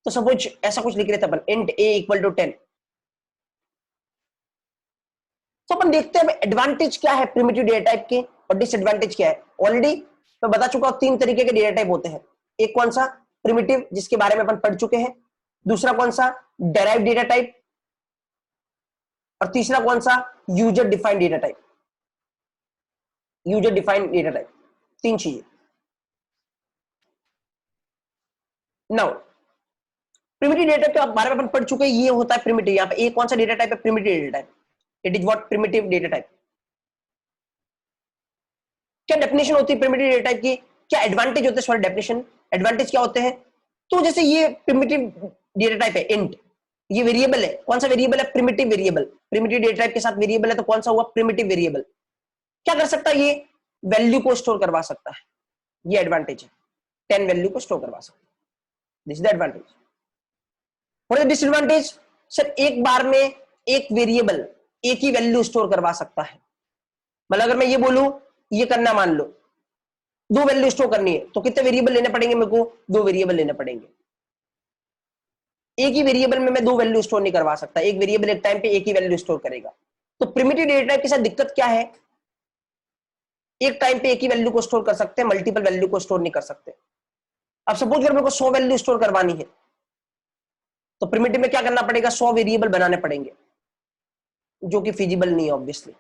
तो सपोज ऐसा कुछ लिख रहे थे अपन, इंट a इक्वल टू 10। तो अपन देखते हैं एडवांटेज क्या है प्रिमिटिव डेटा टाइप के और डिसएडवांटेज क्या है। ऑलरेडी मैं बता चुका हूं 3 तरीके के डेटा टाइप होते हैं। एक कौन सा, प्रिमिटिव, जिसके बारे में अपन पढ़ चुके हैं। दूसरा कौन सा, डेराइव्ड डेटा टाइप। और तीसरा कौन सा, user defined data type. User defined data type, 3 चीजें। नाउ प्रिमिटिव डेटा के बारे में अपन पढ़ चुके हैं, ये होता है प्रिमिटिव। यहां पे एक कौन सा डेटा टाइप है, primitive data type. It is what, primitive data type. क्या डेफिनेशन होती है प्रिमिटिव डेटा टाइप की, क्या एडवांटेज होते हैं, सॉरी डेफिनेशन, एडवांटेज क्या होते हैं। तो जैसे ये प्रिमिटिव डेटा टाइप है इंट, ये वेरिएबल है। कौन सा वेरिएबल है, primitive variable. Primitive data type के साथ वेरिएबल है तो कौन सा हुआ, प्रिमिटिव वेरिएबल। क्या कर सकता है ये, वैल्यू को स्टोर करवा सकता है। ये एडवांटेज है, 10 वैल्यू को स्टोर करवा सकता है। This is the advantage. और डिसएडवांटेज, सर एक बार में एक वेरिएबल एक ही वैल्यू स्टोर करवा सकता है। मतलब अगर मैं ये बोलूं ये करना, मान लो 2 वैल्यू स्टोर करनी है तो कितने वेरिएबल लेने पड़ेंगे मेरे को, 2 वेरिएबल लेने पड़ेंगे। एक ही वेरिएबल में मैं 2 वैल्यू स्टोर नहीं करवा सकता, एक वेरिएबल एक टाइम पे एक ही वैल्यू स्टोर करेगा। तो प्रिमिटिव डेटा टाइप के साथ दिक्कत क्या है, एक टाइम पे एक ही वैल्यू को स्टोर कर सकते हैं, मल्टीपल वैल्यू को स्टोर नहीं कर सकते। अब सपोज अगर मेरे को 100 वैल्यू स्टोर करवानी है तो प्रिमिटिव में क्या करना पड़ेगा, 100 वेरिएबल बनाने पड़ेंगे, जो कि फिजिबल नहीं है ऑब्वियसली।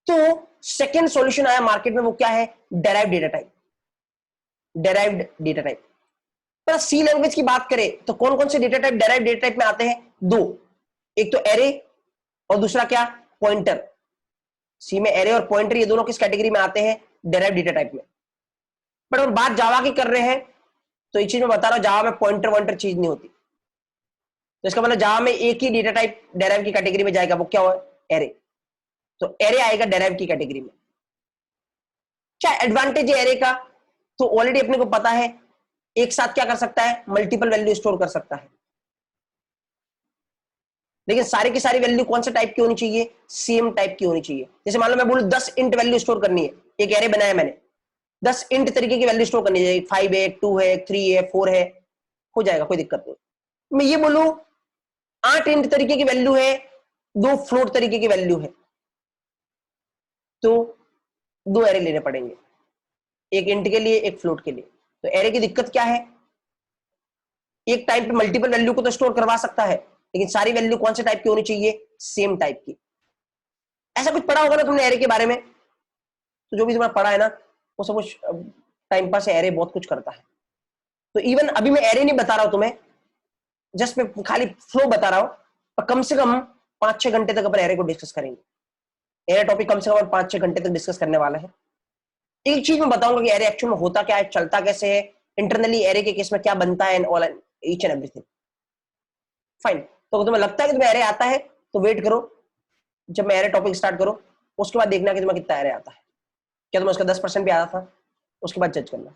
तो सेकेंड सॉल्यूशन आया मार्केट में, वो क्या है, derived data type. Derived data type पर सी लैंग्वेज की बात करें तो कौन कौन से data type derived data type में आते हैं, 2। एक तो एरे और दूसरा क्या, पॉइंटर। सी में एरे और पॉइंटर, ये दोनों किस कैटेगरी में आते हैं, डेराइव्ड डेटा टाइप में। बट हम बात जावा की कर रहे हैं तो ये चीज मैं बता रहा हूं, जावा में पॉइंटर वॉइंटर चीज नहीं होती। तो इसका मतलब जावा में एक ही डेटा टाइप डेराइव की कैटेगरी में जाएगा, वो क्या हो, एरे। तो एरे आएगा डेराइव की कैटेगरी में। क्या एडवांटेज है एरे का, तो ऑलरेडी अपने को पता है एक साथ क्या कर सकता है, मल्टीपल वैल्यू स्टोर कर सकता है। लेकिन सारी की सारी वैल्यू कौन सा टाइप की होनी चाहिए, सेम टाइप की होनी चाहिए। जैसे मान लो मैं बोलूं 10 इंट वैल्यू स्टोर करनी है, एक एरे बनाया मैंने, 10 इंट तरीके की वैल्यू स्टोर करनी है, 5 है, 2 है, 3 है, 4 है, हो जाएगा, कोई दिक्कत नहीं। मैं ये बोलूं 8 इंट तरीके की वैल्यू है, 2 फ्लोट तरीके की वैल्यू है, तो 2 एरे लेने पड़ेंगे, एक इंट के लिए एक फ्लोट के लिए। तो एरे की दिक्कत क्या है, एक टाइप पे मल्टीपल वैल्यू को तो स्टोर करवा सकता है, लेकिन सारी वैल्यू कौन से टाइप की होनी चाहिए, सेम टाइप की। ऐसा कुछ पढ़ा होगा ना तुमने एरे के बारे में, तो जो भी तुमने पढ़ा है ना वो सब कुछ टाइम पास एरे बहुत कुछ करता है। तो इवन अभी मैं एरे नहीं बता रहा हूं तुम्हें, जस्ट मैं खाली फ्लो बता रहा हूं, पर कम से कम 5-6 घंटे तक अपन एरे को डिस्कस करेंगे। एरे टॉपिक कम से कम 5-6 घंटे तक डिस्कस करने वाला है। एक चीज मैं बताऊंगा कि एरे एक्चुअल में होता क्या है, चलता कैसे है, इंटरनली एरे के केस में क्या बनता है, and all each and everything. Fine. तो अगर तुम्हें लगता है कि तुम्हें एरे आता है तो वेट करो, जब मैं एरे टॉपिक स्टार्ट करूं उसके बाद देखना कि तुम्हें कितना एरे आता है। क्या तुम्हें उसका 10% भी आता था, उसके बाद जज करना।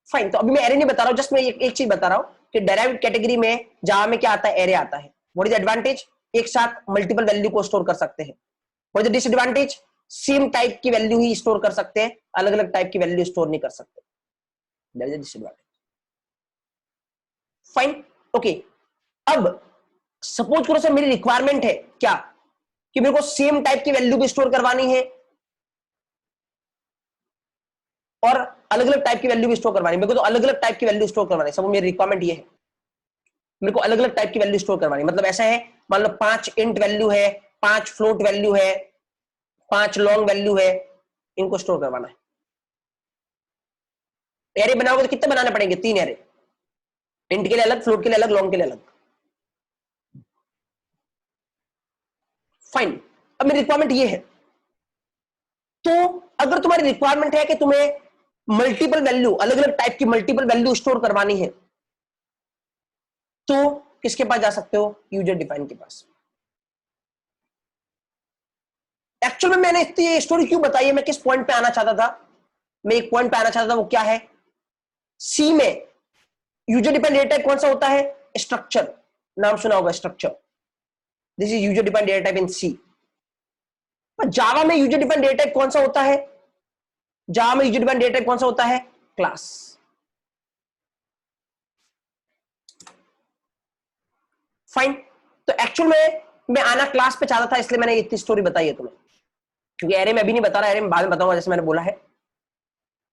फाइन। तो अभी मैं एरे नहीं बता रहा हूं, जस्ट मैं एक चीज बता रहा हूं कि डेराइव्ड कैटेगरी में जावा में क्या आता है, एरे आता है। व्हाट इज एडवांटेज, एक साथ मल्टीपल वैल्यू को स्टोर कर सकते हैं। What is disadvantage, same type की वैल्यू ही स्टोर कर सकते हैं, अलग अलग टाइप की वैल्यू स्टोर नहीं कर सकते। That is disadvantage. Fine, okay. अब सपोज करो सर मेरी रिक्वायरमेंट है क्या, कि मेरे को सेम टाइप की वैल्यू भी स्टोर करवानी है और अलग अलग टाइप की वैल्यू भी स्टोर करवानी है। मेरे को तो अलग अलग टाइप की वैल्यू स्टोर करवानी है, सब मेरी रिक्वायरमेंट ये है, मेरे को अलग अलग टाइप की वैल्यू स्टोर करवानी। मतलब ऐसा है, मान लो 5 इंट वैल्यू है, 5 फ्लोट वैल्यू है, 5 लॉन्ग वैल्यू है, इनको स्टोर करवाना है। एरे बनाओगे तो कितने बनाने पड़ेंगे, 3 एरे, इंट के लिए अलग, फ्लोट के लिए अलग, लॉन्ग के लिए अलग। फाइन। अब मेरी रिक्वायरमेंट ये है, तो अगर तुम्हारी रिक्वायरमेंट है कि तुम्हें मल्टीपल वैल्यू, अलग अलग टाइप की मल्टीपल वैल्यू स्टोर करवानी है, तो किसके पास जा सकते हो, यूजर डिफाइन के पास। एक्चुअल में मैंने इतनी स्टोरी क्यों बताई है, मैं किस पॉइंट पे आना चाहता था, मैं एक पॉइंट पे आना चाहता था, वो क्या है, सी में यूजर डिफाइंड डेटा टाइप कौन सा होता है, स्ट्रक्चर। नाम सुना होगा structure, this is user defined data type in C. पर जावा में यूजर डिफाइंड डेटा टाइप कौन सा होता है, जावा में यूजर डिफाइंड डेटा टाइप कौन सा होता है, क्लास। फाइन। तो एक्चुअल में मैं आना क्लास पे चाहता था, इसलिए मैंने इतनी स्टोरी बताई है तुम्हें, क्योंकि एरे में अभी नहीं बता रहा, एरे में बाद में बताऊंगा जैसे मैंने बोला है।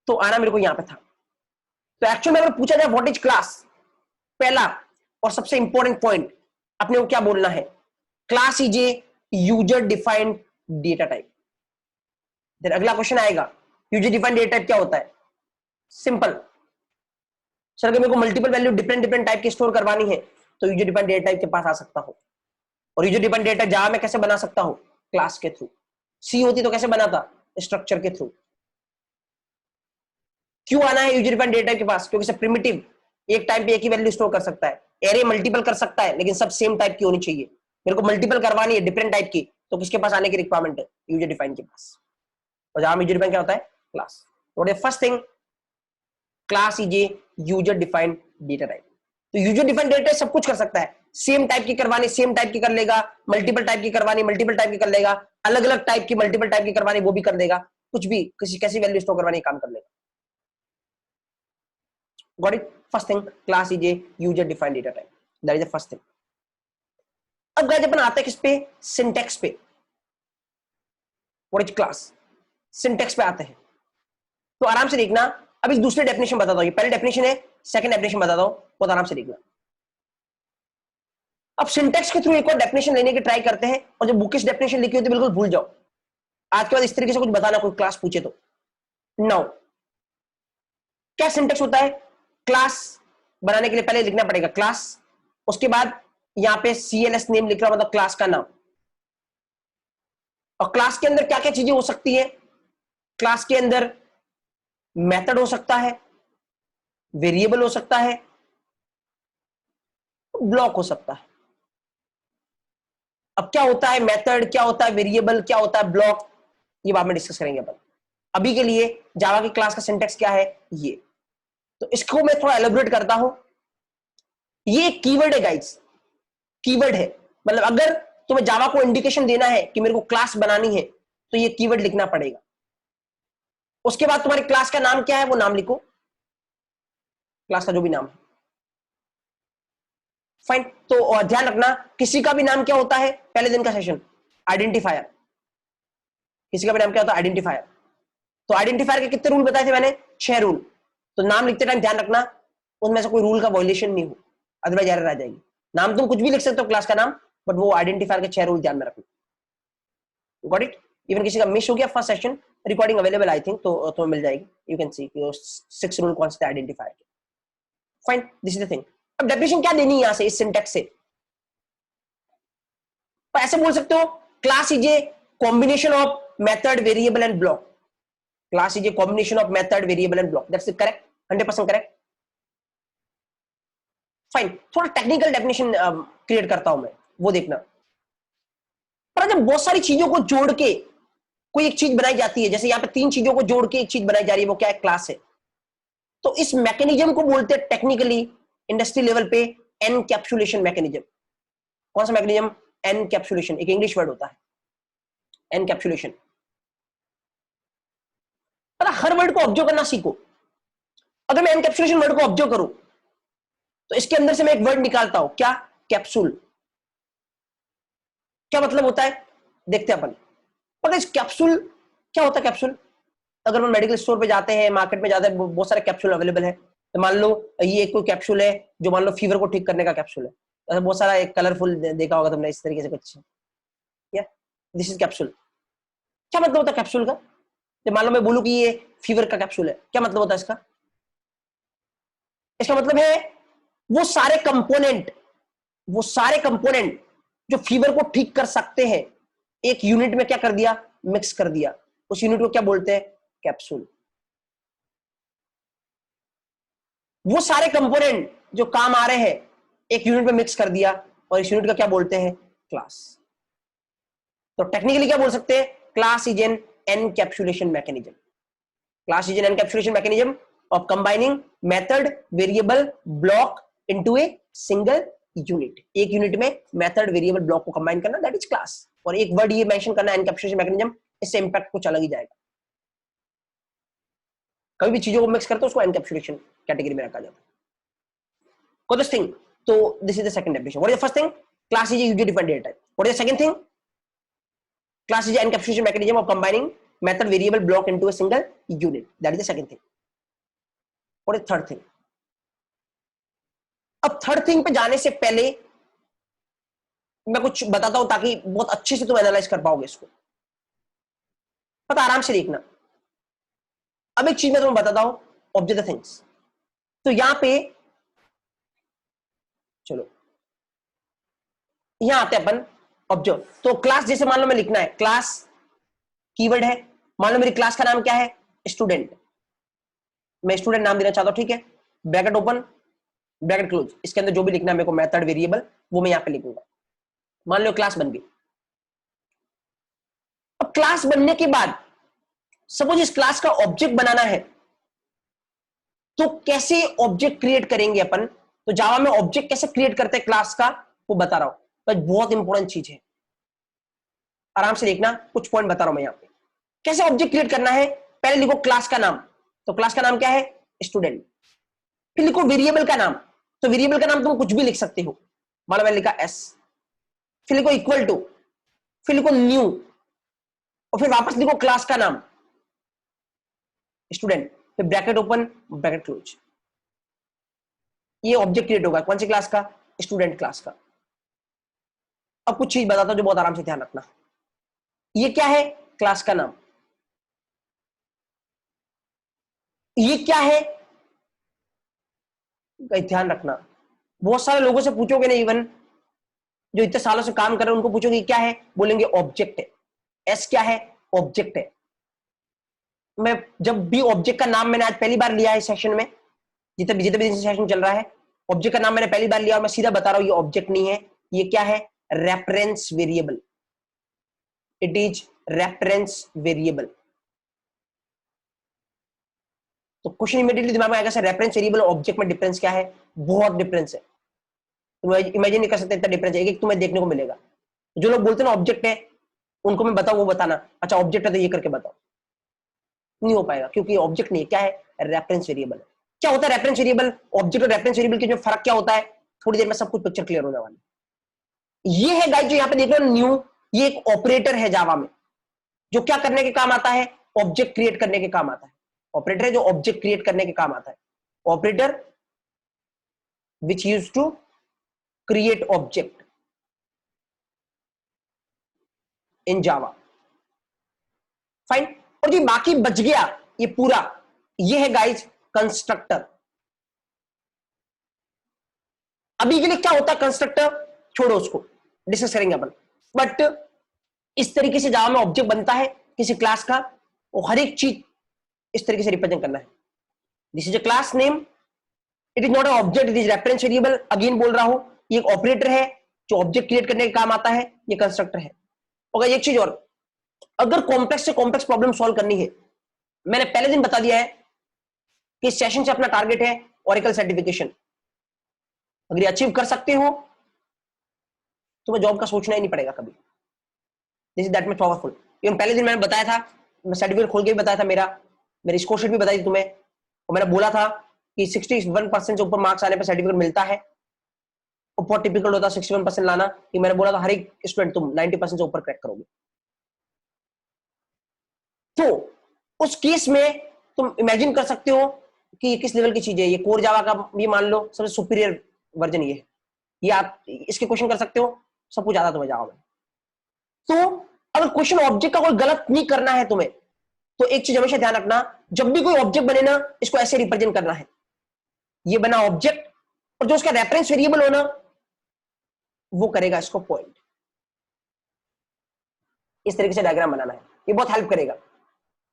तो आना मेरे को यहां पे था। तो एक्चुअल में अगर पूछा जाए व्हाट इज क्लास, पहला और सबसे इंपॉर्टेंट पॉइंट अपने को क्या बोलना है, class is a user defined data type. फिर अगला क्वेश्चन आएगा, यूजर डिफाइंड डेटा टाइप क्या होता है? सिंपल सर, अगर मेरे को multiple value different different type की स्टोर करवानी है तो यूजर डिफाइंड डेटा टाइप के पास आ सकता हूं। और यूजर डिफाइंड डेटा जावा में कैसे बना सकता हूं? क्लास के थ्रू। सी होती तो कैसे बनाता? स्ट्रक्चर के थ्रू। क्यों आना है यूजर डिफाइंड डेटा के पास? क्योंकि सब प्रिमिटिव एक टाइम पे एक ही वैल्यू स्टोर कर सकता है। एरे मल्टीपल कर सकता है, लेकिन सब सेम टाइप की होनी चाहिए। मेरे को मल्टीपल करवानी है डिफरेंट टाइप की, तो किसके पास आने की रिक्वायरमेंट है? यूजर डिफाइंड के पास। और जहां यूजर डिफाइंड क्या होता है? Class. What is first thing? Class is a user defined data type. तो यूजर डिफाइंड डेटा सब कुछ कर सकता है, सेम टाइप की करवानी सेम टाइप की कर लेगा, मल्टीपल टाइप की करवानी मल्टीपल टाइप की कर लेगा, अलग अलग टाइप की मल्टीपल टाइप की करवानी वो भी कर देगा, कुछ भी किसी कैसी वैल्यू स्टोर करवानी काम कर लेगा। Got it? First thing, class is a user defined data type, that is the first thing. अब गाइस अपन आते हैं किस पे? सिंटैक्स पे। What is class? सिंटैक्स पे आते हैं। तो आराम से देखना, अब एक दूसरे डेफिनेशन बताता हूं, ये पहले डेफिनेशन है, सेकंड डेफिनेशन बताता हूं, बहुत आराम से देखना। अब सिंटैक्स के थ्रू एक और डेफिनेशन लेने की ट्राई करते हैं, और जब बुकिश डेफिनेशन लिखी होती है बिल्कुल भूल जाओ। आज के बाद इस तरीके से कुछ बताना कोई क्लास पूछे तो। नाउ क्या सिंटैक्स होता है? क्लास बनाने के लिए पहले लिखना पड़ेगा क्लास, उसके बाद यहां पे CLS नेम लिख रहा, मतलब क्लास का नाम। और क्लास के अंदर क्या क्या चीजें हो सकती है? क्लास के अंदर मेथड हो सकता है, वेरिएबल हो सकता है, ब्लॉक हो सकता है। अब क्या होता है मेथड, क्या होता है वेरिएबल, क्या होता है ब्लॉक, ये बाद में डिस्कस करेंगे अपन। अभी के लिए जावा की क्लास का सिंटैक्स क्या है ये, तो इसको मैं थोड़ा एलोबरेट करता हूं। ये कीवर्ड है गाइस, कीवर्ड है, मतलब अगर तुम्हें जावा को इंडिकेशन देना है कि मेरे को क्लास बनानी है तो ये कीवर्ड लिखना पड़ेगा। उसके बाद तुम्हारी क्लास का नाम क्या है वो नाम लिखो, क्लास का जो भी नाम है। फाइन। तो ध्यान रखना, किसी का भी नाम क्या होता है पहले दिन का सेशन? आइडेंटिफायर। किसी का भी नाम क्या होता है? आइडेंटिफायर। तो आइडेंटिफायर के कितने रूल बताए थे मैंने? 6 रूल। तो नाम लिखते टाइम ध्यान रखना उनमें से कोई रूल का वायलेशन नहीं हो, अदरवाइज एरर आ जाएगी। नाम तुम कुछ भी लिख सकते हो क्लास का नाम, बट वो आइडेंटिफायर के 6 रूल ध्यान में रखना। Got it? इवन किसी का मिस हो गया first session, recording available I think, तो तुम्हें मिल जाएगी, यू कैन सी 6 रूल कौन से थे आइडेंटिफायर के। Fine, this is the thing. अब डेफिनेशन क्या देनी है यहां से इस सिंटैक्स से? तो ऐसे बोल सकते हो, class is a combination of method variable and block. Class is a combination of method variable and block, that's correct, 100% correct. Fine, थोड़ा टेक्निकल डेफिनेशन क्रिएट करता हूं मैं, वो देखना। पर जब बहुत सारी चीजों को जोड़ के कोई एक चीज बनाई जाती है, जैसे यहां पे 3 चीजों को जोड़ के एक चीज बनाई जा रही है, वो क्या है? क्लास है। तो इस मैकेनिज्म को बोलते हैं टेक्निकली इंडस्ट्री लेवल पे एनकैप्सुलेशन मैकेनिज्म। कौन सा मैकेनिज्म? एनकैप्सुलेशन, एक इंग्लिश वर्ड होता है एनकैप्सुलेशन। पर हर वर्ड को ऑब्जर्व करना सीखो। अगर मैं एनकैप्सुलेशन वर्ड को ऑब्जर्व करूं तो इसके अंदर से मैं एक वर्ड निकालता हूं, क्या? कैप्सूल। क्या मतलब होता है देखते हैं अपन। पर इस कैप्सूल क्या होता है? कैप्सूल, अगर हम मेडिकल स्टोर पे जाते हैं, मार्केट में जाते हैं, बहुत सारे कैप्सूल अवेलेबल है। तो मान लो ये कोई कैप्सूल है जो मान लो फीवर को ठीक करने का कैप्सूल है, तो बहुत सारा एक कलरफुल देखा होगा तुमने इस तरीके से कुछ, या दिस इज कैप्सूल। क्या मतलब होता है कैप्सूल का? तो मान लो मैं बोलूं कि ये फीवर का कैप्सूल है, क्या मतलब होता है इसका? इसका मतलब है वो सारे कंपोनेंट, वो सारे कंपोनेंट जो फीवर को ठीक कर सकते हैं एक यूनिट में क्या कर दिया? मिक्स कर दिया। उस यूनिट को क्या बोलते हैं? कैप्सूल। वो सारे कंपोनेंट जो काम आ रहे हैं एक यूनिट में मिक्स कर दिया, और इस यूनिट का क्या बोलते हैं? क्लास। तो टेक्निकली क्या बोल सकते हैं? Class is an encapsulation mechanism. Class is an encapsulation mechanism of combining method variable block into a single unit. एक यूनिट में मेथड वेरिएबल ब्लॉक को कंबाइन करना, दैट इज क्लास। और एक वर्ड ये मेंशन करना एनकैप्सुलेशन मैकेनिज्म, इससे impact कुछ अलग ही जाएगा। कभी भी चीजों को मिक्स करते हो उसको एनकैप्सुलेशन कैटेगरी में रखा जाता है। Got this thing? So this is the second definition. What is the first thing? Class is a user defined data type. What is the second thing? Class is an encapsulation mechanism of combining method variable block into a single unit. That is the second thing. What is the third thing? अब third thing पे जाने से पहले मैं कुछ बताता हूं ताकि बहुत अच्छे से तुम एनालाइज कर पाओगे इसको। पता आराम से देखना। अब एक चीज मैं तुम्हें बताता हूं, ऑब्जर्व द थिंग्स। तो यहां पे चलो यहां आते हैं अपन ऑब्जर्व। तो क्लास जैसे मान लो मैं लिखना है, क्लास कीवर्ड है, मान लो मेरी क्लास का नाम क्या है, स्टूडेंट। मैं स्टूडेंट नाम देना चाहता हूं, ठीक है, ब्रैकेट ओपन ब्रैकेट क्लोज, इसके अंदर जो भी लिखना है मेरे को मेथड वेरिएबल वो मैं यहां पे लिखूंगा। मान लो क्लास बन गई। अब क्लास बनने के बाद सपोज इस क्लास का ऑब्जेक्ट बनाना है, तो कैसे ऑब्जेक्ट क्रिएट करेंगे अपन? तो जावा में ऑब्जेक्ट कैसे क्रिएट करते हैं क्लास का वो बता रहा हूं, तो बहुत इंपॉर्टेंट चीज है, आराम से देखना, कुछ पॉइंट बता रहा हूं मैं यहां पे। कैसे ऑब्जेक्ट क्रिएट करना है? पहले लिखो क्लास का नाम। तो क्लास का नाम क्या है? स्टूडेंट। फिर लिखो वेरिएबल का नाम। तो वेरिएबल का नाम तुम कुछ भी लिख सकते हो, मान लो मैंने लिखा एस। फिर लिखो इक्वल टू, फिर लिखो न्यू, और फिर वापस लिखो क्लास का नाम स्टूडेंट, फिर ब्रैकेट ओपन ब्रैकेट क्लोज। ये ऑब्जेक्ट क्रिएट होगा कौन सी क्लास का? स्टूडेंट क्लास का। अब कुछ चीज बताता हूं जो बहुत आराम से ध्यान रखना। ये क्या है? क्लास का नाम। ये क्या है? ध्यान रखना, बहुत सारे लोगों से पूछोगे ना, इवन जो इतने सालों से काम कर रहे हैं उनको पूछोगे क्या है, बोलेंगे ऑब्जेक्ट है। एस क्या है? ऑब्जेक्ट है। मैं जब भी ऑब्जेक्ट का नाम मैंने आज पहली बार लिया है सेशन में, जितने भी सेशन चल रहा है, ऑब्जेक्ट का नाम मैंने पहली बार लिया और मैं सीधा बता रहा हूं ये ऑब्जेक्ट नहीं है, ये क्या है? Reference variable. It is reference variable. तो क्वेश्चन इमीडिएटली दिमाग में आएगा सर रेफरेंस वेरिएबल और ऑब्जेक्ट में डिफरेंस क्या है? बहुत डिफरेंस है, तुम इमेजिन नहीं कर सकते इतना डिफरेंस है, एक तुम्हें देखने को मिलेगा। जो लोग बोलते हैं ना ऑब्जेक्ट है, उनको मैं बताऊं वो बताना, अच्छा ऑब्जेक्ट है तो ये करके बताओ, नहीं हो पाएगा क्योंकि ऑब्जेक्ट नहीं है। क्या है? Reference variable. क्या होता है रेफरेंस वेरिएबल? ऑब्जेक्ट और रेफरेंस वेरिएबल के जो फर्क क्या होता है, थोड़ी देर में सब कुछ पिक्चर क्लियर होने वाली। ये है गाइस जो यहां पे देख रहे हो न्यू, ये एक ऑपरेटर है जावा में, जो क्या करने के काम आता है? ऑब्जेक्ट क्रिएट करने के काम आता है। ऑपरेटर है जो ऑब्जेक्ट क्रिएट करने के काम आता है। Operator which use to create object in Java. Fine. और जो बाकी बच गया ये पूरा, ये है गाइज कंस्ट्रक्टर। अभी के लिए क्या होता है कंस्ट्रक्टर, छोड़ो उसको, डिस्कस करेंगे अपन। बट इस तरीके से जावा में ऑब्जेक्ट बनता है किसी क्लास का, और हर एक चीज इस तरीके से रिप्रेजेंट करना है। This is a class name, it is not a object, it is reference variable. Again बोल रहा हूं, ये एक ऑपरेटर है जो ऑब्जेक्ट क्रिएट करने के काम आता है, ये कंस्ट्रक्टर है। और एक चीज और, अगर कॉम्प्लेक्स से कॉम्प्लेक्स प्रॉब्लम सॉल्व करनी है, मैंने पहले दिन बता दिया है कि इस सेशन से अपना टारगेट है ओरेकल सर्टिफिकेशन। अगर ये अचीव कर सकते हो तो मैं जॉब का सोचना ही नहीं पड़ेगा कभी। This is that much powerful. Even पहले दिन मैंने बताया था, मैं सर्टिफिकेट खोल के भी बताया था, मेरी स्कोर शीट भी बताई थी तुम्हें, और मैंने बोला था कि 61% से ऊपर मार्क्स आने पर सर्टिफिकेट मिलता है। और बहुत टिपिकल होता है 61% लाना, कि मैंने बोला था हर एक स्टूडेंट तुम 90% से ऊपर क्रैक करोगे। तो उस केस में तुम इमेजिन कर सकते हो कि ये किस लेवल की चीज है। ये कोर जावा का ये मान लो सबसे सुपीरियर वर्जन ये आप इसके क्वेश्चन कर सकते हो, सब कुछ आता तुम्हें जावा में। तो अगर क्वेश्चन ऑब्जेक्ट का कोई गलत नहीं करना है तुम्हें, तो एक चीज हमेशा ध्यान रखना, जब भी कोई ऑब्जेक्ट बने ना, इसको ऐसे रिप्रेजेंट करना है, ये बना ऑब्जेक्ट, और जो उसका रेफरेंस वेरिएबल होना वो करेगा इसको पॉइंट। इस तरीके से डायग्राम बनाना है, ये बहुत हेल्प करेगा।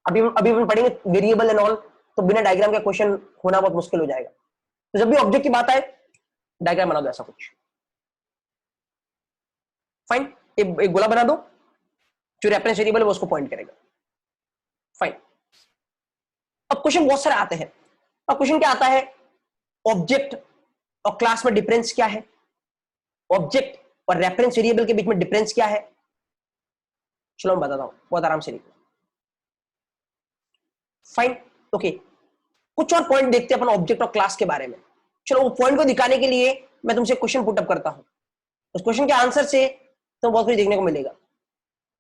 अभी अभी हम पढ़ेंगे वेरिएबल एंड ऑल, तो बिना डायग्राम का क्वेश्चन होना बहुत मुश्किल हो जाएगा। तो जब भी ऑब्जेक्ट की बात आए, डायग्राम बना दो ऐसा कुछ। फाइन, एक गोला बना दो, जो रेफरेंस वेरिएबल है वो उसको पॉइंट करेगा। फाइन। अब क्वेश्चन बहुत सारे आते हैं। अब क्वेश्चन क्या आता है, ऑब्जेक्ट और क्लास में डिफरेंस क्या है, ऑब्जेक्ट और रेफरेंस वेरिएबल के बीच में डिफरेंस क्या है। चलो मैं बताता हूं, बहुत आराम से लिखो। Fine, okay. कुछ और पॉइंट देखते हैं अपन ऑब्जेक्ट और क्लास के बारे में। चलो वो पॉइंट को दिखाने के लिए मैं तुमसे क्वेश्चन पुटअप करता हूं। उस क्वेश्चन के आंसर से तो बहुत कुछ देखने को मिलेगा।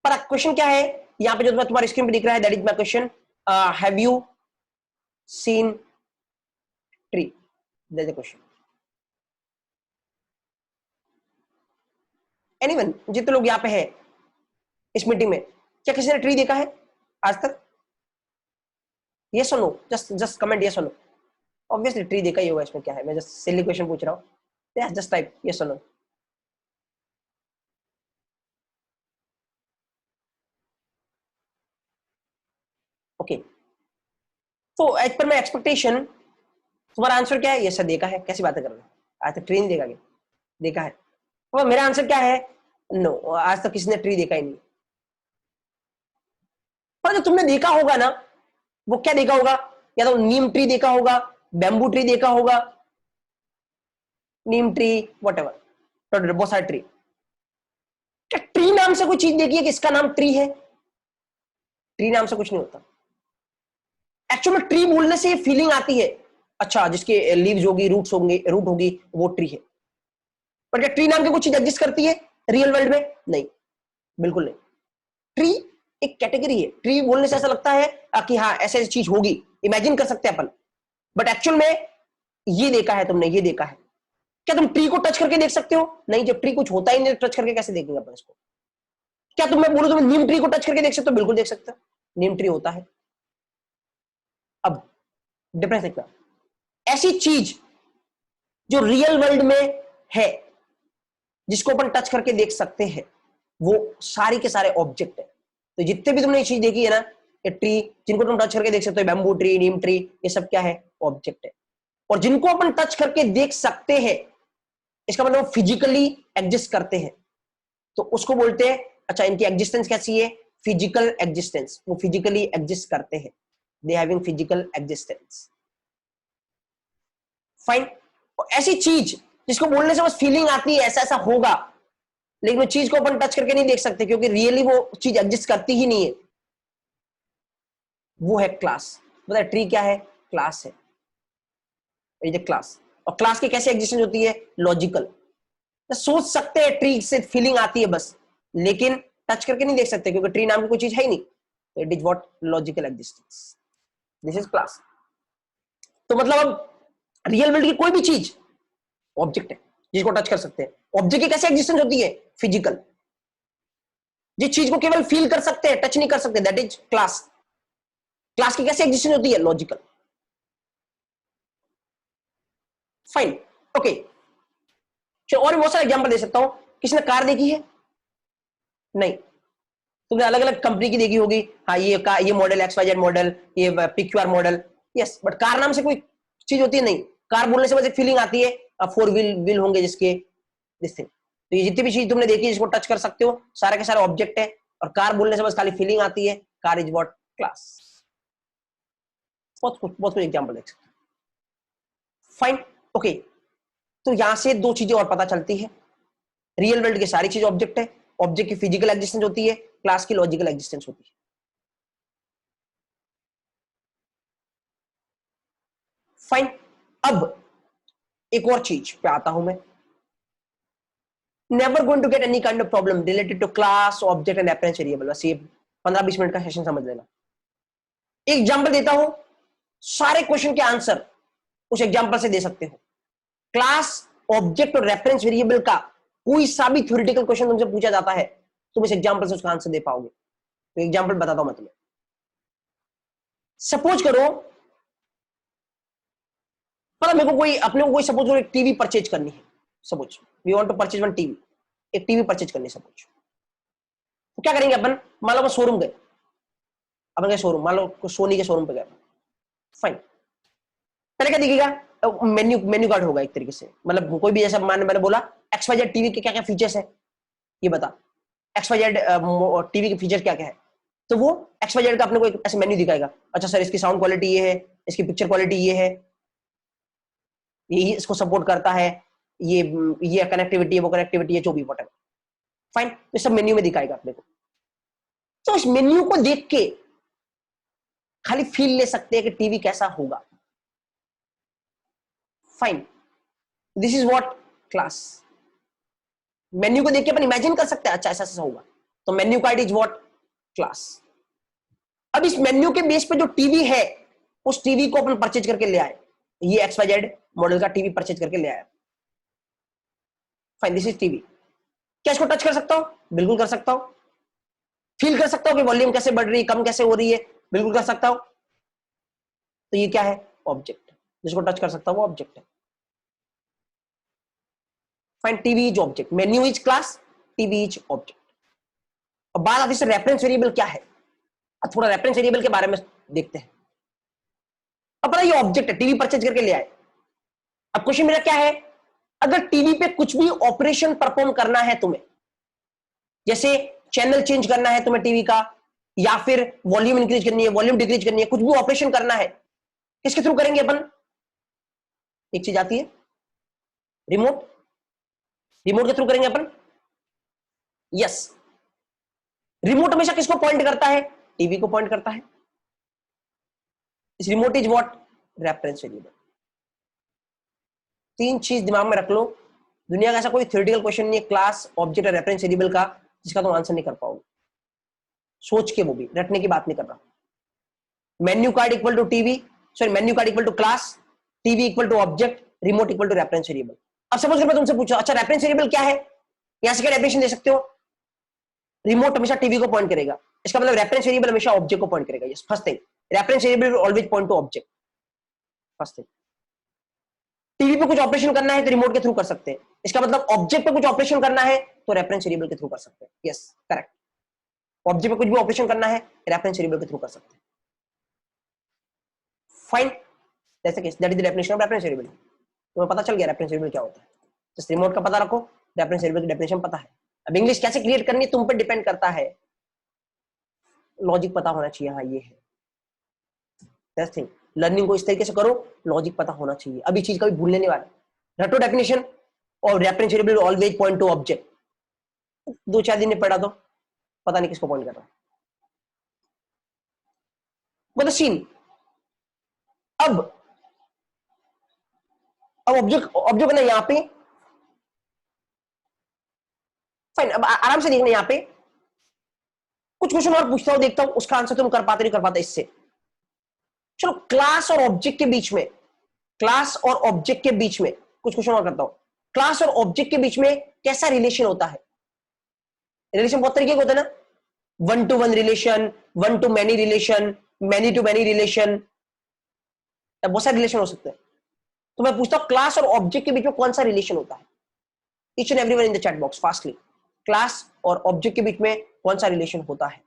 पर क्वेश्चन क्या है यहाँ पे जो तुम्हारी स्क्रीन पे दिख रहा है, that is my question, have you seen tree, that is the question. Anyone, जितने लोग यहाँ पे है इस मीटिंग में, क्या किसी ने ट्री देखा है आज तक? यस और नो, जस्ट कमेंट यस और नो। ऑब्वियसली ट्री देखा ही होगा, इसमें क्या है, मैं जस्ट सिली क्वेश्चन पूछ रहा हूँ। जस्ट टाइप यस और नो। ओके, तो एज पर माई एक्सपेक्टेशन तुम्हारा आंसर क्या है? यस सर देखा है। कैसी बातें कर रहे हो, आज तक ट्री नहीं देखा क्या? देखा है। तो मेरा आंसर क्या है? नो, आज तक किसी ने ट्री देखा ही नहीं। पर जो तुमने देखा होगा ना, वो क्या देखा होगा? या तो नीम ट्री देखा होगा, बैम्बू ट्री देखा होगा, नीम ट्री, वट एवर, बहुत सारे ट्री। क्या ट्री नाम से कोई चीज देखी है कि इसका नाम ट्री है? ट्री नाम से कुछ नहीं होता। एक्चुअल में ट्री बोलने से ये फीलिंग आती है, अच्छा जिसके लीव्स होगी, रूट्स होंगे, रूट होगी, वो ट्री है। पर क्या ट्री नाम की कुछ चीज एग्जिस्ट करती है रियल वर्ल्ड में? नहीं, बिल्कुल नहीं। ट्री एक कैटेगरी है। ट्री बोलने से ऐसा लगता है कि हाँ ऐसे ऐसी चीज होगी, इमेजिन कर सकते हैं अपन, बट एक्चुअल में ये देखा है तुमने, ये देखा है। क्या तुम ट्री को टच करके देख सकते हो? नहीं, जब ट्री कुछ होता ही नहीं, टच करके कैसे देखेंगे अपन इसको? क्या तुम, मैं बोलूं तुम नीम ट्री को टच करके देख सकते हो? बिल्कुल देख सकते हो, नीम ट्री होता है। अब डिफरेंस देखना, ऐसी चीज जो रियल वर्ल्ड में है, जिसको अपन टच करके देख सकते हैं, वो सारी के सारे ऑब्जेक्ट है। तो जितने भी तुमने ये चीज देखी है ना, ये ट्री जिनको तुम टच करके देख सकते हो, बैम्बू ट्री, नीम ट्री, ये सब क्या है? ऑब्जेक्ट है। और जिनको अपन टच करके देख सकते हैं, इसका मतलब फिजिकली एग्जिस्ट करते हैं, तो उसको बोलते हैं, अच्छा इनकी एग्जिस्टेंस कैसी है? फिजिकल एग्जिस्टेंस, वो फिजिकली एग्जिस्ट करते हैं, they having physical existence. Fine. ऐसी चीज जिसको बोलने से बस फीलिंग आती है ऐसा ऐसा होगा, लेकिन वो चीज को अपन टच करके नहीं देख सकते क्योंकि रियली वो चीज एग्जिस्ट करती ही नहीं है, वो है क्लास। पता है ट्री क्या है? क्लास है, क्लास। और क्लास की कैसे एग्जिस्टेंस होती है? लॉजिकल। तो सोच सकते हैं ट्री से फीलिंग आती है बस, लेकिन टच करके नहीं देख सकते क्योंकि ट्री नाम की कोई चीज है ही नहीं। तो it is what? Logical existence, this is class. तो मतलब अब रियल वर्ल्ड की कोई भी चीज ऑब्जेक्ट है जिसको टच कर सकते हैं। ऑब्जेक्ट की कैसे एग्जिस्टेंस होती है? फिजिकल। जिस चीज को केवल फील कर सकते हैं, टच नहीं कर सकते, दैट इज क्लास। क्लास की कैसे एग्जिस्टेंस होती है? लॉजिकल। Fine, okay. और भी बहुत सारे एग्जांपल दे सकता हूं। किसी ने कार देखी है? नहीं। तुमने अलग अलग कंपनी की देखी होगी, हाँ ये कार, ये मॉडल XYZ मॉडल, ये PQR model, yes, but car नाम से कोई चीज होती है? नहीं। कार बोलने से बस एक फीलिंग आती है, 4 व्हील होंगे जिसके, दिस थिंग। तो ये जितनी भी चीज तुमने देखी जिसको टच कर सकते हो, सारे के सारे ऑब्जेक्ट है। और कार बोलने से बस खाली फीलिंग आती है, कार इज व्हाट? क्लास। बहुत कुछ एग्जाम्पल देख सकते हो। Fine, okay. तो यहां से दो चीजें और पता चलती है, रियल वर्ल्ड की सारी चीज ऑब्जेक्ट है, ऑब्जेक्ट की फिजिकल एग्जिस्टेंस होती है, क्लास की लॉजिकल एग्जिस्टेंस होती है। फाइन। अब एक और चीज पे आता हूं मैं, never going to get any kind of problem related to class, object and reference variable. बस ये 15-20 मिनट का सेशन समझ लेना। एक एग्जांपल देता हूं, सारे क्वेश्चन के आंसर उस एग्जांपल से दे सकते हो। क्लास, ऑब्जेक्ट और रेफरेंस वेरिएबल का कोई सा भी थ्योरेटिकल क्वेश्चन तुमसे पूछा जाता है, तुम इस एग्जांपल से उसका आंसर दे पाओगे। तो एग्जांपल बताता हूं मैं तुम्हें। सपोज करो, मतलब मेरे को कोई, अपने को कोई सपोज करो एक टीवी परचेज करनी है, suppose we want to purchase one TV, एक टीवी परचेज करनी है सपोज। तो क्या करेंगे अपन? मान लो शोरूम गए, अपन गए शोरूम, मान लो सोनी के शोरूम पे गए। फाइन, पहले क्या दिखेगा? मेन्यू, मेन्यू कार्ड होगा एक तरीके से, मतलब कोई भी, जैसा मैंने बोला XYZ टीवी के क्या क्या फीचर्स है, ये बता, XYZ टीवी के फीचर क्या क्या है। तो वो XYZ का अपने को एक ऐसे मेन्यू दिखाएगा, अच्छा सर इसकी साउंड क्वालिटी ये है, इसकी पिक्चर क्वालिटी ये है, ये इसको सपोर्ट करता है, ये कनेक्टिविटी है, वो कनेक्टिविटी है, जो भी इंपॉर्टेंट। फाइन, तो सब मेन्यू में दिखाएगा अपने को। तो इस मेन्यू को देख के खाली फील ले सकते हैं कि टीवी कैसा होगा। Fine, this is what? Class. Menu को देख के अपन इमेजिन कर सकते हैं, अच्छा ऐसा ऐसा होगा, तो menu card is what, class. अब इस मेन्यू के बेस पे जो टीवी है, उस टीवी को अपन परचेज करके ले आए, ये XYZ मॉडल का टीवी परचेज करके ले आया, फाइन, दिस इज टीवी। क्या इसको टच कर सकता हूं? बिल्कुल कर सकता हूं। फील कर सकता हूं कि वॉल्यूम कैसे बढ़ रही है, कम कैसे हो रही है? बिल्कुल कर सकता हूं। तो ये क्या है? ऑब्जेक्ट। जिसको टच कर सकता हूं वो ऑब्जेक्ट है। Fine, TV is object, menu is class, TV is object. अब बात आती है रेफरेंस वेरिएबल क्या है। अब थोड़ा रेफरेंस वेरिएबल के बारे में देखते हैं। अपना ये ऑब्जेक्ट है, टीवी परचेज करके ले आए। अब क्वेश्चन मेरा क्या है, अगर टीवी पे कुछ भी ऑपरेशन परफॉर्म करना है तुम्हें, जैसे चैनल चेंज करना है तुम्हें टीवी का, या फिर वॉल्यूम इंक्रीज करनी है, वॉल्यूम डिक्रीज करनी है, कुछ भी ऑपरेशन करना है, किसके थ्रू करेंगे अपन? एक चीज आती है, रिमोट। रिमोट के थ्रू करेंगे अपन। यस, रिमोट हमेशा किसको पॉइंट करता है? टीवी को पॉइंट करता है। इस remote is what? Reference variable. तीन चीज दिमाग में रख लो, दुनिया का ऐसा कोई थ्योरेटिकल क्वेश्चन नहीं है क्लास, ऑब्जेक्ट और रेफरेंस वेरिएबल का जिसका तुम आंसर नहीं कर पाओगे। सोच के, वो भी रटने की बात नहीं कर रहा। Menu card equal to TV, sorry menu card equal to class, TV equal to object, remote equal to reference variable. अब सपोज कर मैं तुमसे पूछा, अच्छा रेफरेंस वेरिएबल क्या है, यहां से क्या डेफिनेशन दे सकते हो? रिमोट हमेशा टीवी को पॉइंट करेगा, इसका मतलब रेफरेंस वेरिएबल हमेशा ऑब्जेक्ट को पॉइंट करेगा। Yes, first thing, reference variable always point two object, first thing. TV पे कुछ ऑपरेशन करना है तो रिमोट के थ्रू कर सकते हैं, इसका मतलब ऑब्जेक्ट पे कुछ ऑपरेशन करना है तो रेफरेंस वेरिएबल के थ्रू कर सकते हैं। Yes, correct. ऑब्जेक्ट पे कुछ भी ऑपरेशन करना है रेफरेंस वेरिएबल के थ्रू कर सकते हैं। Fine, that's the case, that is the definition of reference variable. तुम्हें पता चल गया रेफरेंस वेरिएबल क्या होता है। जस्ट रिमोट का पता रखो, रेफरेंस वेरिएबल की डेफिनेशन पता है। अब इंग्लिश कैसे क्रिएट करनी है तुम पे डिपेंड करता है, लॉजिक पता होना चाहिए। हाँ, ये है दैट्स थिंग। लर्निंग को इस तरीके से करो, लॉजिक पता होना चाहिए, अभी चीज कभी भूलने नहीं वाला। रटो डेफिनेशन, और reference variable always point two object. दो चार दिन में पढ़ा तो पता नहीं किसको पॉइंट कर रहा है। मतलब सीन। अब अब ऑब्जेक्ट ऑब्जेक्ट ना यहाँ पे, फाइन, अब आराम से देखना यहाँ पे। कुछ क्वेश्चन और पूछता हूं, देखता हूं उसका आंसर तुम कर पाते नहीं कर पाते इससे। चलो, क्लास और ऑब्जेक्ट के बीच में, क्लास और ऑब्जेक्ट के बीच में कुछ क्वेश्चन और करता हूं। क्लास और ऑब्जेक्ट के बीच में कैसा रिलेशन होता है? रिलेशन बहुत तरीके के होते हैं ना, one to one relation, one to many relation, many to many relation, बहुत सारे रिलेशन हो सकते हैं। तो मैं पूछता हूं क्लास और ऑब्जेक्ट के बीच में कौन सा रिलेशन होता है? Each and everyone in the chat box fastly, class और ऑब्जेक्ट के बीच में कौन सा रिलेशन होता है?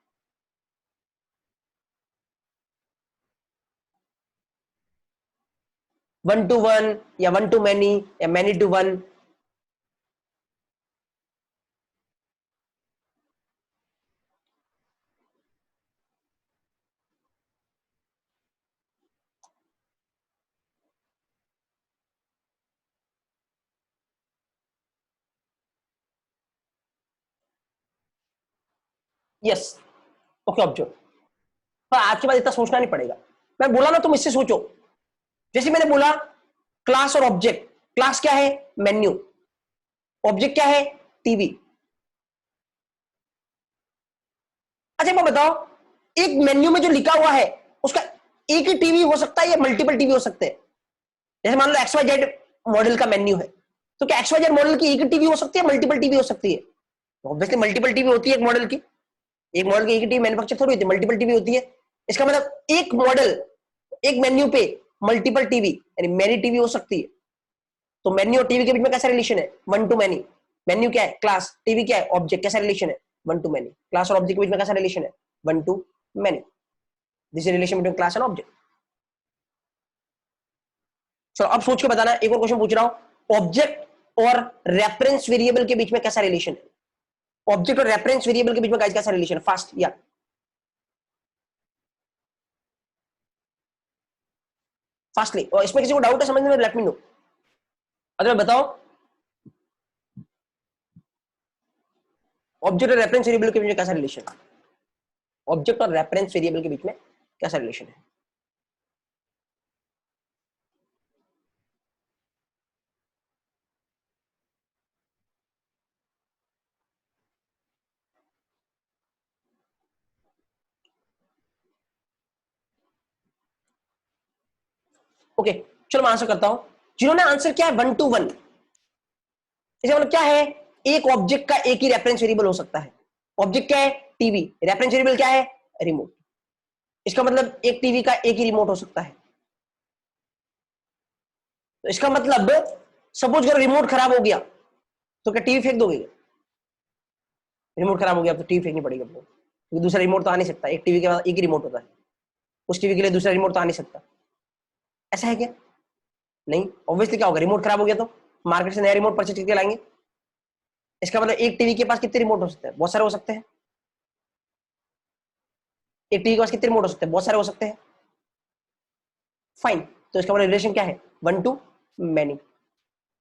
वन टू वन, या वन टू मैनी, या many to one? Yes, okay, object. पर आपके पास इतना सोचना नहीं पड़ेगा, मैं बोला ना तुम इससे सोचो। जैसे मैंने बोला क्लास और ऑब्जेक्ट, क्लास क्या है? मेन्यू। ऑब्जेक्ट क्या है? टीवी। अच्छा मैं बताओ, एक मेन्यू में जो लिखा हुआ है उसका एक ही टीवी हो सकता है या मल्टीपल टीवी हो सकते हैं? जैसे मान लो XYZ मॉडल का मेन्यू है, तो क्या XYZ मॉडल की एक ही टीवी हो सकती है, मल्टीपल टीवी हो सकती है? ऑब्वियसली मल्टीपल टीवी होती है एक मॉडल की। एक मॉडल की एक ही टीवी मैन्युफैक्चर थोड़ी होती है, मल्टीपल टीवी होती है। इसका मतलब एक मॉडल, एक मेन्यू पे मल्टीपल टीवी यानी मैनी टीवी हो सकती है। तो मेन्यू और टीवी के बीच में कैसा रिलेशन है? One to many. मेन्यू क्या है? क्लास। टीवी क्या है? ऑब्जेक्ट। कैसा रिलेशन है? One to many. क्लास और ऑब्जेक्ट के बीच में कैसा रिलेशन है? One to many. This is relation between class and object. चलो अब सोच के बताना, एक और क्वेश्चन पूछ रहा हूं, ऑब्जेक्ट और रेफरेंस वेरिएबल के बीच में कैसा रिलेशन है? ऑब्जेक्ट और रेफरेंस वेरिएबल के बीच में कैसा रिलेशन है? फास्ट, या फास्टली। और इसमें किसी को डाउट है समझने में, लेट मी नो। अगर बताओ, ऑब्जेक्ट और रेफरेंस वेरिएबल के बीच में कैसा रिलेशन है? ऑब्जेक्ट और रेफरेंस वेरिएबल के बीच में कैसा रिलेशन है? ओके चलो मैं आंसर करता हूं। जिन्होंने आंसर किया है 1 to 1, इसका मतलब क्या है, एक ऑब्जेक्ट का एक ही रेफरेंस वेरिएबल हो सकता है। ऑब्जेक्ट क्या है, टीवी, रेफरेंस वेरिएबल क्या है, रिमोट। इसका मतलब एक टीवी का एक ही रिमोट हो सकता है। तो इसका मतलब सपोज अगर रिमोट खराब हो गया तो क्या टीवी फेंक दोगे? रिमोट खराब हो गया तो टीवी फेंकनी पड़ेगी आपको, क्योंकि दूसरा रिमोट तो आ नहीं सकता, एक टीवी के बाद एक ही रिमोट होता है, उस टीवी के लिए दूसरा रिमोट तो आ नहीं सकता। ऐसा है क्या? नहीं, ऑब्वियसली क्या होगा, रिमोट खराब हो गया तो मार्केट से नया रिमोट परचेज करके लाएंगे। इसका मतलब एक टीवी के पास कितने रिमोट हो सकते हैं, बहुत सारे हो सकते हैं। एक टीवी के पास कितने रिमोट हो सकते हैं, बहुत सारे हो सकते हैं। फाइन, तो इसका मतलब रिलेशन क्या है, 1 to many।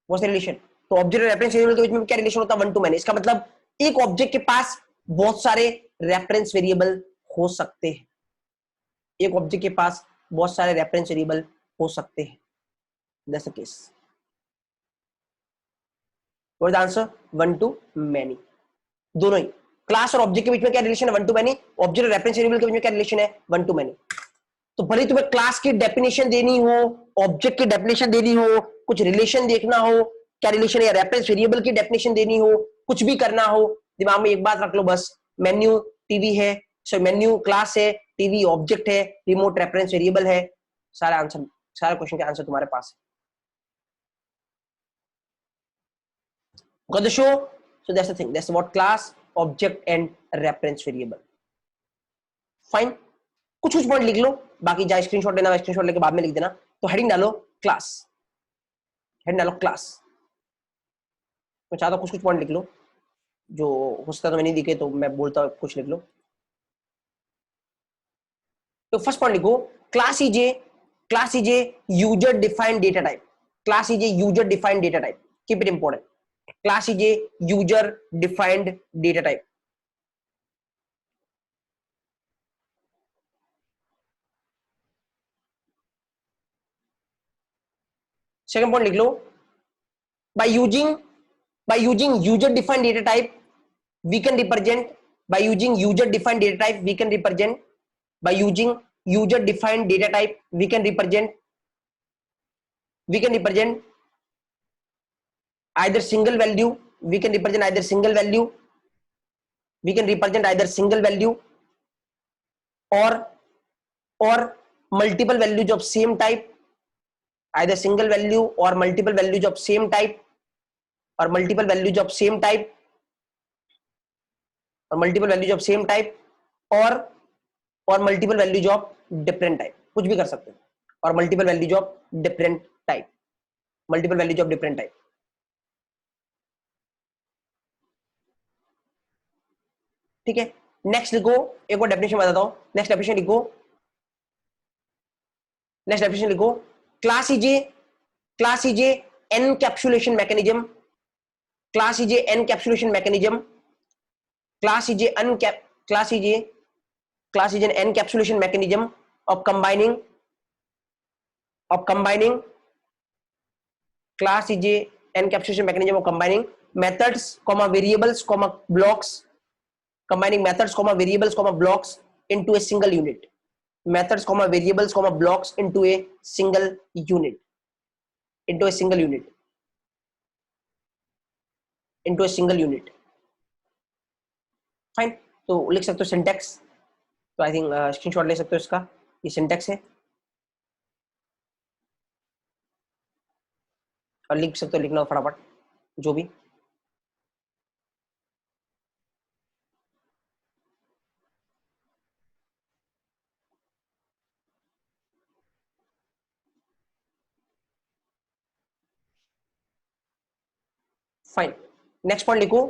वो रिलेशन, तो ऑब्जेक्ट और रेफरेंस वेरिएबल के बीच में क्या रिलेशन होता है, 1 to many। इसका मतलब एक ऑब्जेक्ट के पास बहुत सारे रेफरेंस वेरिएबल हो सकते हैं। एक ऑब्जेक्ट के पास बहुत सारे रेफरेंस वेरिएबल हो सकते हैं, that's the case. What is the answer, 1 to many। दोनों ही, क्लास और ऑब्जेक्ट के बीच में क्या रिलेशन है, 1 to many। ऑब्जेक्ट और रेफरेंस वेरिएबल के बीच में क्या रिलेशन है, 1 to many। तो भले तुम्हें क्लास की डेफिनेशन देनी हो, ऑब्जेक्ट की डेफिनेशन देनी हो, कुछ रिलेशन देखना हो, क्या रिलेशन है, रेफरेंस वेरिएबल की डेफिनेशन देनी हो, कुछ भी करना हो, दिमाग में एक बात रख लो बस, मेन्यू टीवी है, सो मेन्यू क्लास है, टीवी ऑब्जेक्ट है, रिमोट रेफरेंस वेरिएबल है, सारा आंसर, सारे क्वेश्चन के आंसर तुम्हारे पास है। Got the show? So that's the thing. That's what class, object and reference variable. Fine. कुछ कुछ पॉइंट लिख लो, बाकी जहां स्क्रीनशॉट लेना स्क्रीनशॉट लेके बाद में लिख देना। तो हेडिंग डालो क्लास, हेडिंग डालो क्लास। मैं चाहता हूं कुछ कुछ पॉइंट लिख लो, जो हो सकता तो मैं नहीं दिखे तो मैं बोलता हूं कुछ लिख लो। तो फर्स्ट पॉइंट लिखो, class is a user defined data type. Class is a user defined data type, keep it important. Class is a user defined data type. Second point लिख लो, by using by using user defined data type we can represent by using user defined data type we can represent by using user defined data type we can represent either single value we can represent either single value we can represent either single value or or multiple values of same type, either single value or multiple values of same type or multiple values of same type और multiple values of same type और multiple values of different type, कुछ भी कर सकते हैं, और multiple values of different type, multiple values of different type. ठीक है, नेक्स्ट लिखो, एक और डेफिनेशन बताता हूं। नेक्स्ट डेफिनेशन लिखो, class is a encapsulation mechanism, class is a encapsulation mechanism, class is a uncap class is an encapsulation mechanism of combining class is a encapsulation mechanism of combining methods comma variables comma blocks, combining methods comma variables comma blocks into a single unit, methods comma variables comma blocks into a single unit, into a single unit, into a single unit। Fine, तो लिख सकते हो syntax, तो I think screenshot ले सकते हो इसका, ये सिंटैक्स है, और लिख सकते हो, लिखना हो फटाफट जो भी। फाइन, नेक्स्ट पॉइंट लिखो,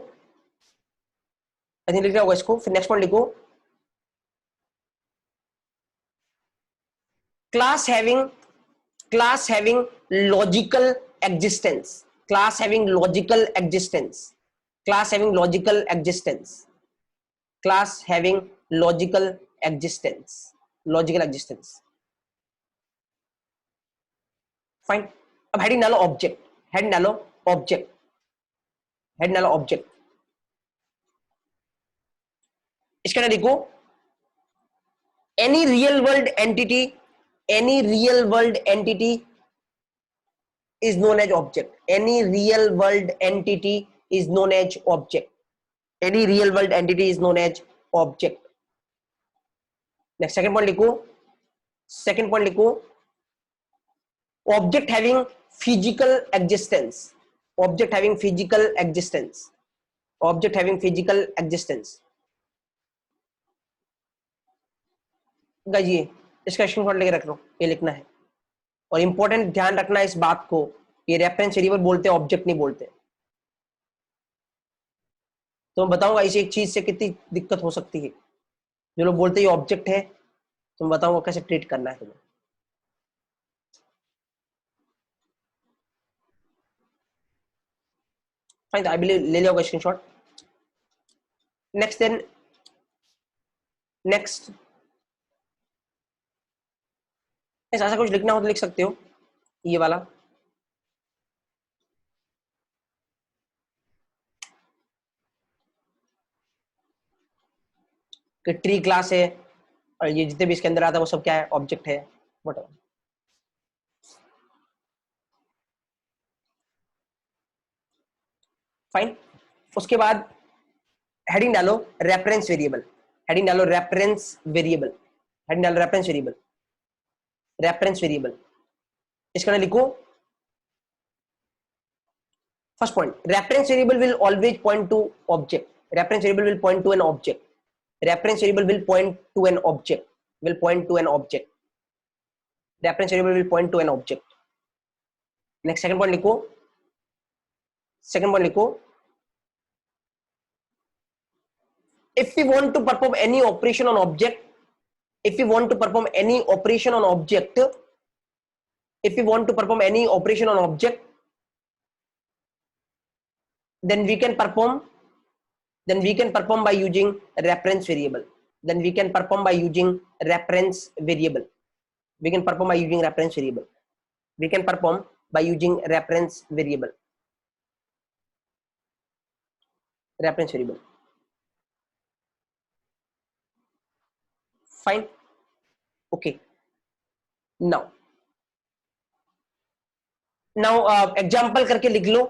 आई थिंक लिख लिया होगा इसको। फिर नेक्स्ट पॉइंट लिखो, class having class having logical existence, class having logical existence, class having logical existence, class having logical existence, logical existence। Fine, अब हेडिंग डालो ऑब्जेक्ट, हेडिंग डालो ऑब्जेक्ट, हेडिंग डालो ऑब्जेक्ट। इसके अंदर लिखो, any real world entity is known as object. Any real world entity is known as object. Any real world entity is known as object. Next, second point लिखो. Second point लिखो. Object having physical existence. Object having physical existence. Object having physical existence. Guys ये इसका screenshot लेके रख लो, ये लिखना है. और इंपॉर्टेंट ध्यान रखना इस बात को, ये रेफरेंस वेरिएबल बोलते हैं, ऑब्जेक्ट नहीं बोलते. तो मैं बताऊंगा इस एक चीज से कितनी दिक्कत हो सकती है. जो लोग बोलते हैं ये ऑब्जेक्ट है, तो मैं बताऊंगा कैसे ट्रीट करना है तुम्हें. फाइन, आई बिलीव ले जाओगे स्क्रीनशॉट. नेक्स्ट देन नेक्स्ट ऐसा कुछ लिखना हो तो लिख सकते हो, ये वाला. कि ट्री क्लास है और ये जितने भी इसके अंदर आता है वो सब क्या है, ऑब्जेक्ट है. व्हाटएवर. फाइन. उसके बाद हेडिंग डालो रेफरेंस वेरिएबल. हेडिंग डालो रेफरेंस वेरिएबल. हेडिंग डालो रेफरेंस वेरिएबल. रेफरेंस वेरिएबल इसका ना लिखो. First point, reference variable will always point two object. Reference variable will point two an object. Reference variable will point to an object. Will point to an object. Reference variable will point to an object. Next, second point लिखो. Second point लिखो. If we want to perform any operation on object, if we want to perform any operation on object, if we want to perform any operation on object, then we can perform by using reference variable. Then we can perform by using reference variable. We can perform by using reference variable. We can perform by using reference variable. Reference variable. Fine. Okay. Now example करके लिख लो,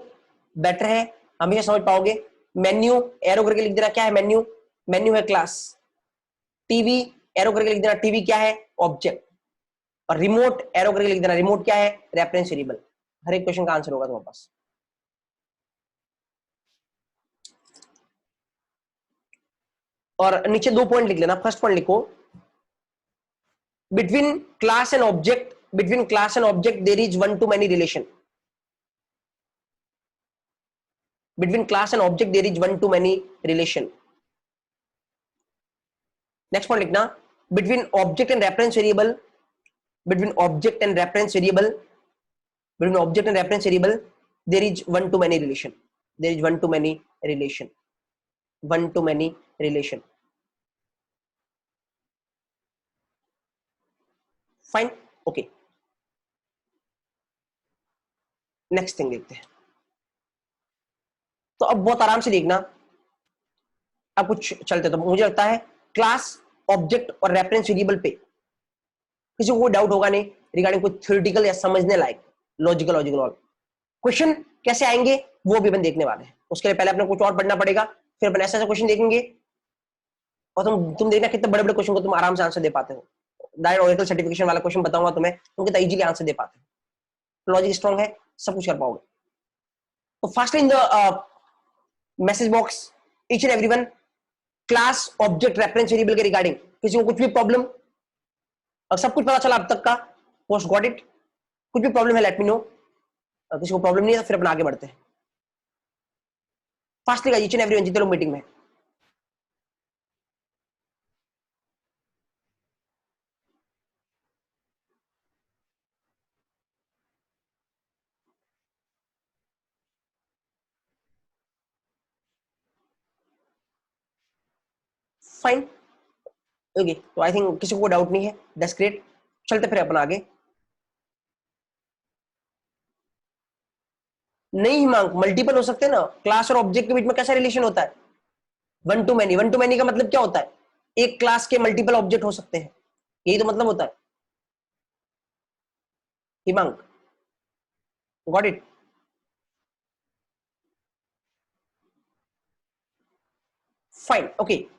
better है, हमेशा समझ पाओगे. Menu arrow करके लिख देना, क्या है मेन्यू. मेन्यू है क्लास. टीवी एरो करके लिख देना, टीवी क्या है, ऑब्जेक्ट. और रिमोट एरो करके लिख देना, रिमोट क्या है, रेफरेंस वेरिएबल. हर एक क्वेश्चन का आंसर होगा तुम्हारे पास. और नीचे दो पॉइंट लिख लेना. फर्स्ट पॉइंट लिखो, between class and object there is one to many relation. Between class and object there is one to many relation. Next point लिखना, between object and reference variable there is one to many relation. Fine. Okay. Next thing लिखते हैं. तो अब बहुत आराम से देखना. अब कुछ चलते, तो मुझे लगता है क्लास, ऑब्जेक्ट और रेफरेंस वेरिएबल पे किसी को कोई डाउट होगा नहीं रिगार्डिंग कुछ थ्योरेटिकल या समझने लायक लॉजिकल और क्वेश्चन कैसे आएंगे वो भी अपन देखने वाले हैं. उसके लिए पहले अपने कुछ और पढ़ना पड़ेगा, फिर अपन ऐसा क्वेश्चन देखेंगे और तुम देखना कितने बड़े बड़े क्वेश्चन को तुम आराम से आंसर दे पाते हो. डायरेक्ट ओरेकल सर्टिफिकेशन वाला क्वेश्चन बताऊंगा तुम्हें, तुम कितना इजीली आंसर दे पाते हो. लॉजिक स्ट्रांग है, सब कुछ कर पाओगे. तो fastly in the message box each and everyone, class, object, reference variable के रिगार्डिंग किसी को कुछ भी प्रॉब्लम, और सब कुछ पता चला अब तक का, पोस्ट गॉट इट. कुछ भी प्रॉब्लम है लेट मी नो. किसी को प्रॉब्लम नहीं है तो फिर अपन आगे बढ़ते हैं. फास्टली का ईच एंड एवरीवन जितने लोग मीटिंग में. फाइन. ओके, तो आई थिंक किसी को डाउट नहीं है. That's great. चलते फिर अपन आगे. नहीं मांग, मल्टीपल हो सकते हैं ना. क्लास और ऑब्जेक्ट के बीच में कैसा रिलेशन होता है, one to many. One to many का मतलब क्या होता है, एक क्लास के मल्टीपल ऑब्जेक्ट हो सकते हैं, यही तो मतलब होता है हिमांक. Got it? Fine, okay.